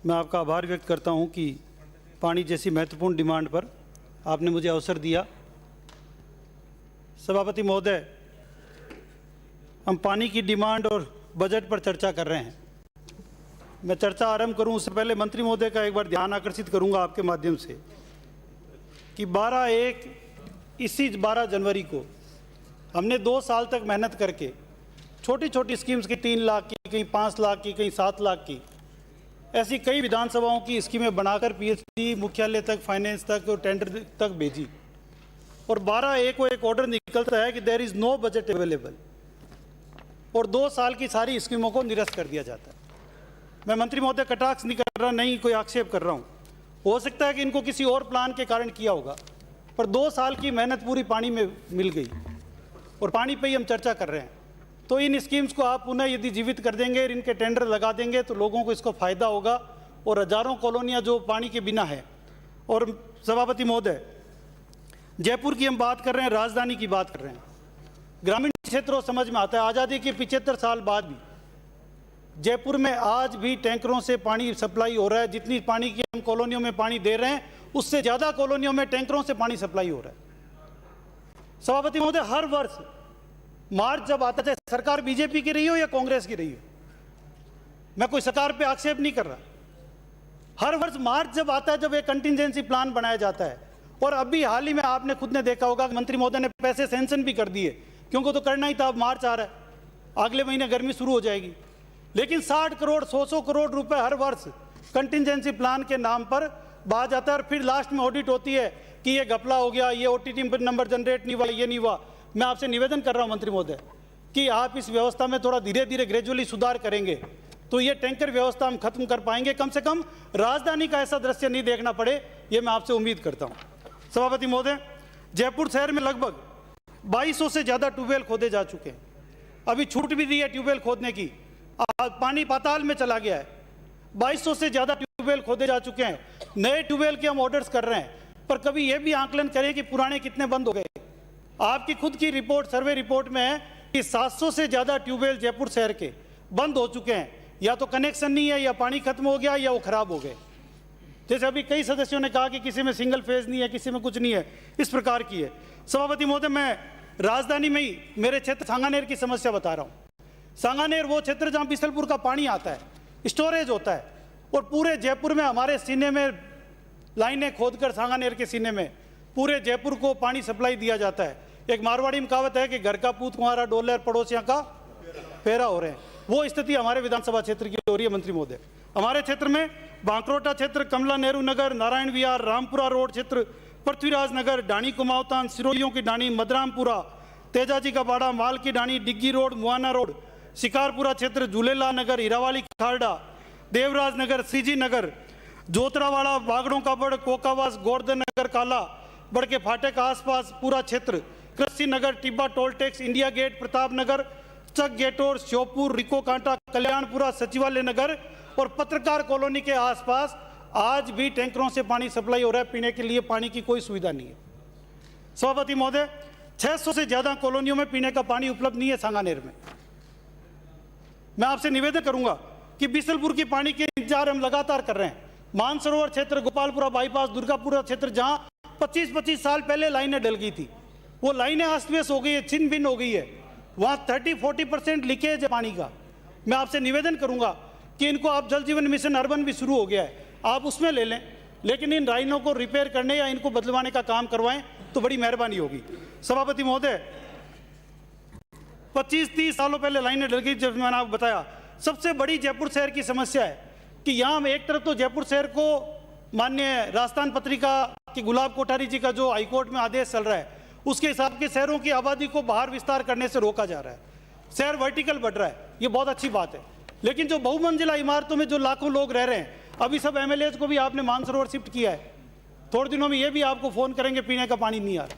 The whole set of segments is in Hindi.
मैं आपका आभार व्यक्त करता हूं कि पानी जैसी महत्वपूर्ण डिमांड पर आपने मुझे अवसर दिया। सभापति महोदय, हम पानी की डिमांड और बजट पर चर्चा कर रहे हैं। मैं चर्चा आरंभ करूं उससे पहले मंत्री महोदय का एक बार ध्यान आकर्षित करूंगा आपके माध्यम से कि 12 जनवरी को हमने 2 साल तक मेहनत करके छोटी छोटी स्कीम्स की 3 लाख की, कहीं 5 लाख की, कहीं 7 लाख की, ऐसी कई विधानसभाओं की स्कीमें बनाकर पीएचडी मुख्यालय तक, फाइनेंस तक और टेंडर तक भेजी और 12/1 को एक ऑर्डर निकलता है कि there is no budget available और 2 साल की सारी स्कीमों को निरस्त कर दिया जाता है। मैं मंत्री महोदय कटाक्ष नहीं कर रहा, नहीं कोई आक्षेप कर रहा हूँ। हो सकता है कि इनको किसी और प्लान के कारण किया होगा, पर 2 साल की मेहनत पूरी पानी में मिल गई और पानी पे ही हम चर्चा कर रहे हैं। तो इन स्कीम्स को आप पुनः यदि जीवित कर देंगे, इनके टेंडर लगा देंगे तो लोगों को इसको फ़ायदा होगा और हज़ारों कॉलोनियाँ जो पानी के बिना है। और सभापति महोदय, जयपुर की हम बात कर रहे हैं, राजधानी की बात कर रहे हैं, ग्रामीण क्षेत्रों समझ में आता है। आज़ादी के 75 साल बाद भी जयपुर में आज भी टैंकरों से पानी सप्लाई हो रहा है। जितनी पानी की हम कॉलोनियों में पानी दे रहे हैं, उससे ज़्यादा कॉलोनियों में टैंकरों से पानी सप्लाई हो रहा है। सभापति महोदय, हर वर्ष मार्च जब आता है, सरकार बीजेपी की रही हो या कांग्रेस की रही हो, मैं कोई सरकार पे आक्षेप नहीं कर रहा, हर वर्ष मार्च जब आता है, जब एक कंटिजेंसी प्लान बनाया जाता है, और अभी हाल ही में आपने खुद ने देखा होगा कि मंत्री महोदय ने पैसे सैंक्शन भी कर दिए, क्योंकि तो करना ही था। अब मार्च आ रहा है, अगले महीने गर्मी शुरू हो जाएगी, लेकिन 60 करोड़ 100 करोड़ रुपए हर वर्ष कंटिजेंसी प्लान के नाम पर बात जाता है और फिर लास्ट में ऑडिट होती है कि ये घपला हो गया, ये ओटीटी नंबर जनरेट नहीं हुआ, ये नहीं हुआ। मैं आपसे निवेदन कर रहा हूं मंत्री महोदय कि आप इस व्यवस्था में थोड़ा धीरे धीरे ग्रेजुअली सुधार करेंगे तो ये टैंकर व्यवस्था हम खत्म कर पाएंगे। कम से कम राजधानी का ऐसा दृश्य नहीं देखना पड़े, ये मैं आपसे उम्मीद करता हूं। सभापति महोदय, जयपुर शहर में लगभग 2200 से ज़्यादा ट्यूबवेल खोदे जा चुके हैं। अभी छूट भी दी है ट्यूबवेल खोदने की, पानी पाताल में चला गया है। 2200 से ज़्यादा ट्यूबवेल खोदे जा चुके हैं। नए ट्यूबवेल के हम ऑर्डर्स कर रहे हैं, पर कभी ये भी आंकलन करें कि पुराने कितने बंद हो गए। आपकी खुद की रिपोर्ट, सर्वे रिपोर्ट में है कि 700 से ज़्यादा ट्यूबवेल जयपुर शहर के बंद हो चुके हैं। या तो कनेक्शन नहीं है, या पानी खत्म हो गया, या वो खराब हो गए। जैसे अभी कई सदस्यों ने कहा कि किसी में सिंगल फेज नहीं है, किसी में कुछ नहीं है, इस प्रकार की है। सभापति महोदय, मैं राजधानी में ही मेरे क्षेत्र सांगानेर की समस्या बता रहा हूँ। सांगानेर वो क्षेत्र जहाँ बिसलपुर का पानी आता है, स्टोरेज होता है, और पूरे जयपुर में हमारे सीने में लाइनें खोदकर सांगानेर के सीने में पूरे जयपुर को पानी सप्लाई दिया जाता है। एक मारवाड़ी में कहावत है कि घर का पूत कुंवारा डोलर, पड़ोसियों का फेरा हो रहे हैं। वो स्थिति हमारे विधानसभा क्षेत्र की हो रही है मंत्री महोदय। हमारे क्षेत्र में बांकरोटा क्षेत्र, कमला नेहरू नगर, नारायण विहार, रामपुरा रोड क्षेत्र, पृथ्वीराज नगर, डाणी कुमावतान, सिरोलियों की डाणी, मदरामपुरा, तेजाजी का बाड़ा, माल की डाणी, डिग्गी रोड, मुआना रोड, शिकारपुरा क्षेत्र, झूलेलाल नगर, हीरावाली खारडा, देवराज नगर, सीजी नगर, जोतरावाड़ा, बागड़ों का बड़, कोकावास, गोवर्धन नगर, काला बड़ के फाटक आसपास पूरा क्षेत्र, Krishi Nagar, Tibba toll tax, India Gate, Pratap Nagar, Chak Gaitor, Sheopur, RIICO Kanta, Kalyanpura, सचिवालय नगर और पत्रकार कॉलोनी के आसपास आज भी टैंकरों से पानी सप्लाई हो रहा है। पीने के लिए पानी की कोई सुविधा नहीं है। सभापति महोदय, 600 से ज्यादा कॉलोनियों में पीने का पानी उपलब्ध नहीं है सांगानेर में। मैं आपसे निवेदन करूंगा कि बिसलपुर की पानी के इंतजार हम लगातार कर रहे हैं। मानसरोवर क्षेत्र, गोपालपुरा बाईपास, दुर्गापुरा क्षेत्र, जहां 25-25 साल पहले लाइनें डल गई थी, वो लाइनें अस्त व्यस्त हो गई है, छिन्न भिन्न हो गई है। वहां 30-40% लीकेज है पानी का। मैं आपसे निवेदन करूंगा कि इनको आप जल जीवन मिशन अर्बन भी शुरू हो गया है, आप उसमें ले लें, लेकिन इन लाइनों को रिपेयर करने या इनको बदलवाने का काम करवाएं तो बड़ी मेहरबानी होगी। सभापति महोदय, 25-30 सालों पहले लाइनें डल गई। जब मैंने आपको बताया, सबसे बड़ी जयपुर शहर की समस्या है कि यहाँ एक तरफ तो जयपुर शहर को माननीय राजस्थान पत्रिका कि गुलाब कोठारी जी का जो हाईकोर्ट में आदेश चल रहा है, उसके हिसाब के शहरों की आबादी को बाहर विस्तार करने से रोका जा रहा है। शहर वर्टिकल बढ़ रहा है, ये बहुत अच्छी बात है, लेकिन जो बहुमंजिला इमारतों में जो लाखों लोग रह रहे हैं, अभी सब एमएलएज को भी आपने मानसरोवर शिफ्ट किया है, थोड़े दिनों में ये भी आपको फोन करेंगे पीने का पानी नहीं आ रहा।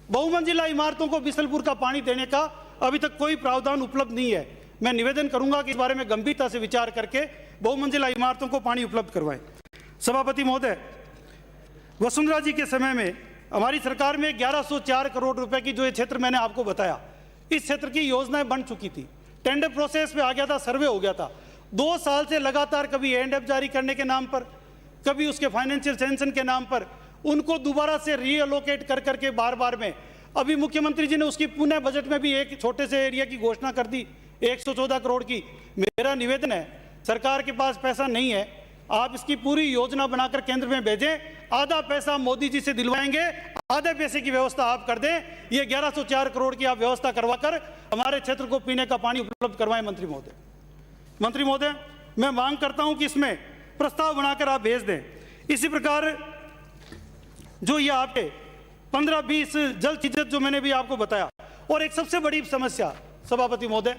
बहुमंजिला इमारतों को बिसलपुर का पानी देने का अभी तक कोई प्रावधान उपलब्ध नहीं है। मैं निवेदन करूंगा कि इस बारे में गंभीरता से विचार करके बहुमंजिला इमारतों को पानी उपलब्ध करवाएं। सभापति महोदय, वसुंधरा जी के समय में हमारी सरकार में 1104 करोड़ रुपए की जो ये क्षेत्र मैंने आपको बताया, इस क्षेत्र की योजनाएं बन चुकी थी, टेंडर प्रोसेस में आ गया था, सर्वे हो गया था, 2 साल से लगातार कभी एंड जारी करने के नाम पर, कभी उसके फाइनेंशियल सैंक्शन के नाम पर उनको दोबारा से रीअलोकेट कर करके बार बार में, अभी मुख्यमंत्री जी ने उसकी पुनः बजट में भी एक छोटे से एरिया की घोषणा कर दी 114 करोड़ की। मेरा निवेदन है, सरकार के पास पैसा नहीं है, आप इसकी पूरी योजना बनाकर केंद्र में भेजें, आधा पैसा मोदी जी से दिलवाएंगे, आधे पैसे की व्यवस्था आप कर दें। ये 1104 करोड़ की आप व्यवस्था करवाकर हमारे क्षेत्र को पीने का पानी उपलब्ध करवाएं। मंत्री महोदय, मैं मांग करता हूं कि इसमें प्रस्ताव बनाकर आप भेज दें। इसी प्रकार जो ये आपके 15-20 जल चीजें जो मैंने भी आपको बताया, और एक सबसे बड़ी समस्या सभापति महोदय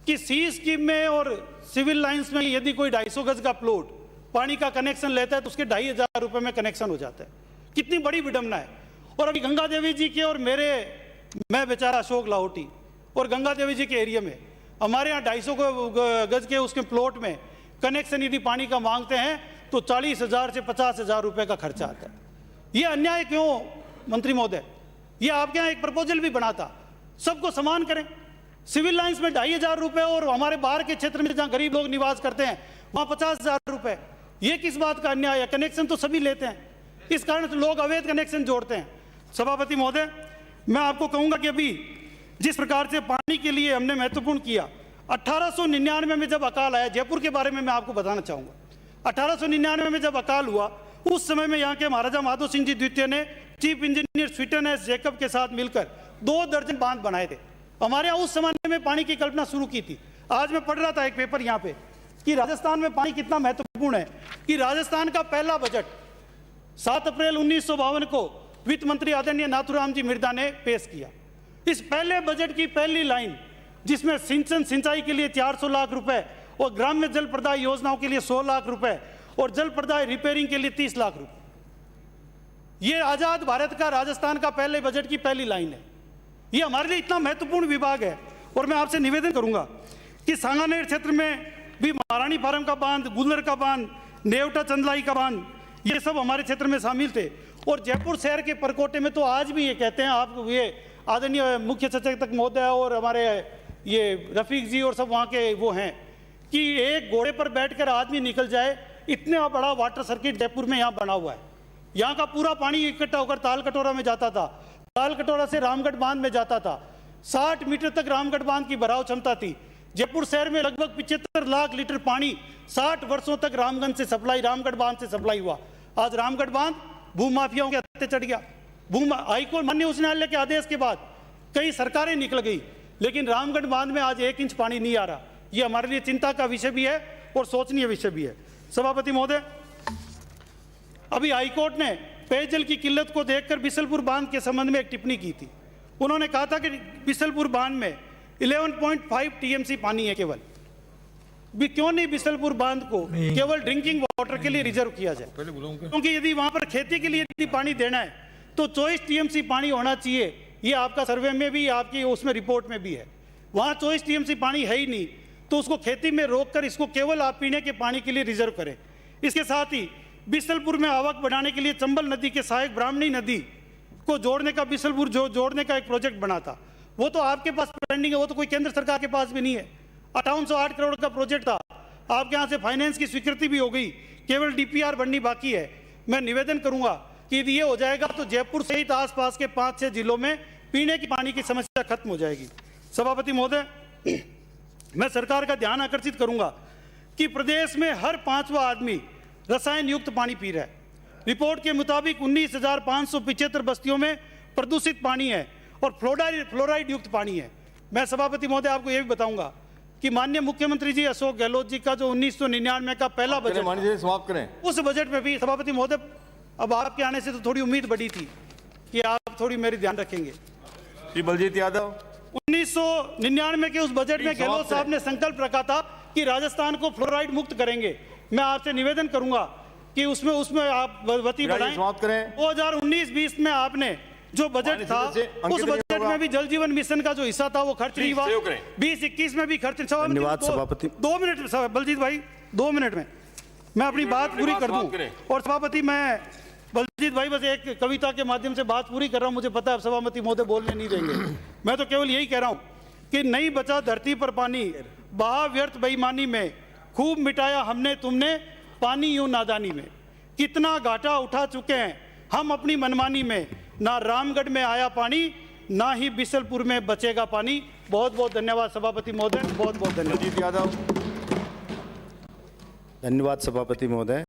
कि सी स्कीम में और सिविल लाइंस में यदि कोई 250 गज का प्लॉट पानी का कनेक्शन लेता है तो उसके 2500 रुपए में कनेक्शन हो जाता है। कितनी बड़ी विडंबना है। और अभी गंगा देवी जी के और मैं बेचारा अशोक लाहौटी और गंगा देवी जी के एरिया में हमारे यहाँ 250 गज के उसके प्लॉट में कनेक्शन यदि पानी का मांगते हैं तो 40,000 से 50,000 रुपए का खर्चा आता है। ये अन्याय क्यों मंत्री महोदय? ये आपके यहाँ एक प्रपोजल भी बना था, सबको समान करें। सिविल लाइंस में 2,500 रुपए और हमारे बाहर के क्षेत्र में जहाँ गरीब लोग निवास करते हैं वहाँ 50,000 रुपए। ये किस बात का अन्याय है? कनेक्शन तो सभी लेते हैं, इस कारण से लोग अवैध कनेक्शन जोड़ते हैं। सभापति महोदय, मैं आपको कहूंगा कि अभी जिस प्रकार से पानी के लिए हमने महत्वपूर्ण किया, 1899 में जब अकाल आया, जयपुर के बारे में मैं आपको बताना चाहूंगा। 1899 में जब अकाल हुआ उस समय में यहाँ के महाराजा माधो सिंह जी द्वितीय ने चीफ इंजीनियर स्वीटन एस जैकब के साथ मिलकर 2 दर्जन बांध बनाए थे। हमारे यहाँ उस जमाने में पानी की कल्पना शुरू की थी। आज मैं पढ़ रहा था एक पेपर यहाँ पे कि राजस्थान में पानी कितना महत्वपूर्ण है, कि राजस्थान का पहला बजट 7 अप्रैल 1952 को वित्त मंत्री आदरणीय नाथूराम जी मिर्धा ने पेश किया। इस पहले बजट की पहली लाइन, जिसमें सिंचाई के लिए 400 लाख रुपए और ग्राम्य जल प्रदाय योजनाओं के लिए 100 लाख रुपए और जल प्रदाय रिपेयरिंग के लिए 30 लाख रुपए, ये आजाद भारत का राजस्थान का पहले बजट की पहली लाइन है। ये हमारे लिए इतना महत्वपूर्ण विभाग है। और मैं आपसे निवेदन करूंगा कि सांगानेर क्षेत्र में भी महारानी फार्म का बांध, गुलर का बांध, नेवटा चंदलाई का बांध, ये सब हमारे क्षेत्र में शामिल थे। और जयपुर शहर के परकोटे में तो आज भी ये कहते हैं, आप ये आदरणीय मुख्य सचेतक महोदय और हमारे ये रफीक जी और सब वहाँ के वो हैं कि एक घोड़े पर बैठकर आदमी निकल जाए, इतना बड़ा वाटर सर्किट जयपुर में यहाँ बना हुआ है। यहाँ का पूरा पानी इकट्ठा होकर ताल कटोरा में जाता था, ताल कटोरा से रामगढ़ बांध में जाता था। 60 मीटर तक रामगढ़ बांध की भराव क्षमता थी। जयपुर शहर में लगभग 75 लाख लीटर पानी 60 वर्षों तक रामगढ़ बांध से सप्लाई हुआ। आज रामगढ़ बांध भूमाफियाओं के हत्थे चढ़ गया। हाईकोर्ट माननीय उच्च न्यायालय के आदेश के बाद कई सरकारें निकल गई, लेकिन रामगढ़ बांध में आज 1 इंच पानी नहीं आ रहा। ये हमारे लिए चिंता का विषय भी है और सोचनीय विषय भी है। सभापति महोदय, अभी हाईकोर्ट ने पेयजल की किल्लत को देखकर बिसलपुर बांध के संबंध में एक टिप्पणी की थी। उन्होंने कहा था कि बिसलपुर बांध में 11.5 टीएमसी पानी है केवल। क्यों नहीं बिसलपुर बांध को केवल ड्रिंकिंग वाटर के लिए रिजर्व किया जाए? क्योंकि यदि वहां पर खेती के लिए यदि पानी देना है तो 24 टीएमसी पानी होना चाहिए। ये आपका सर्वे में भी, आपकी उसमें रिपोर्ट में भी है। वहां 24 टीएमसी पानी है ही नहीं, तो उसको खेती में रोककर इसको केवल आप पीने के पानी के लिए रिजर्व करें। इसके साथ ही बिसलपुर में आवक बढ़ाने के लिए चंबल नदी के सहायक ब्राह्मणी नदी को जोड़ने का बिसलपुर जोड़ने का एक प्रोजेक्ट बना था। वो तो आपके पास पेंडिंग है, वो तो कोई केंद्र सरकार के पास भी नहीं है। 5808 करोड़ का प्रोजेक्ट था, आपके यहाँ से फाइनेंस की स्वीकृति भी हो गई, केवल डीपीआर बननी बाकी है। मैं निवेदन करूंगा कि यदि ये हो जाएगा तो जयपुर सहित आसपास के 5-6 जिलों में पीने की पानी की समस्या खत्म हो जाएगी। सभापति महोदय, मैं सरकार का ध्यान आकर्षित करूंगा कि प्रदेश में हर 5वां आदमी रसायन युक्त पानी पी रहा है। रिपोर्ट के मुताबिक 19,575 बस्तियों में प्रदूषित पानी है और फ्लोराइड युक्त पानी है। मैं सभापति महोदय आपको यह भी बताऊंगा कि माननीय मुख्यमंत्री जी अशोक गहलोत जी का जो 1999 का पहला बजट समाप्त करें, उस बजट में भी सभापति महोदय, अब आपके आने से तो थोड़ी उम्मीद बढ़ी थी कि आप थोड़ी मेरी ध्यान रखेंगे। श्री बलजीत यादव, 1999 के उस बजट में गहलोत साहब ने संकल्प रखा था कि राजस्थान को फ्लोराइड मुक्त करेंगे। मैं आपसे निवेदन करूंगा कि उसमें आप गति बढ़ाएं। 2019-20 में आपने जो बजट था उस बजट में भी जल जीवन मिशन का जो हिस्सा था वो खर्च नहीं हुआ। 20-21 में भी खर्च। धन्यवाद सभापति। 2 मिनट बलजीत भाई, 2 मिनट में मैं अपनी बात पूरी कर दूं। और सभापति, मैं बलजीत भाई बस एक कविता के माध्यम से बात पूरी कर रहा हूं। मुझे पता है सभापति महोदय बोलने नहीं देंगे। मैं तो केवल यही कह रहा हूं कि नहीं बचा धरती पर पानी, बहा व्यर्थ बेईमानी में, खूब मिटाया हमने तुमने पानी यूं नादानी में। कितना घाटा उठा चुके हैं हम अपनी मनमानी में, ना रामगढ़ में आया पानी ना ही बिशलपुर में बचेगा पानी। बहुत बहुत धन्यवाद सभापति महोदय, बहुत बहुत धन्यवाद। बलजीत यादव। धन्यवाद सभापति महोदय।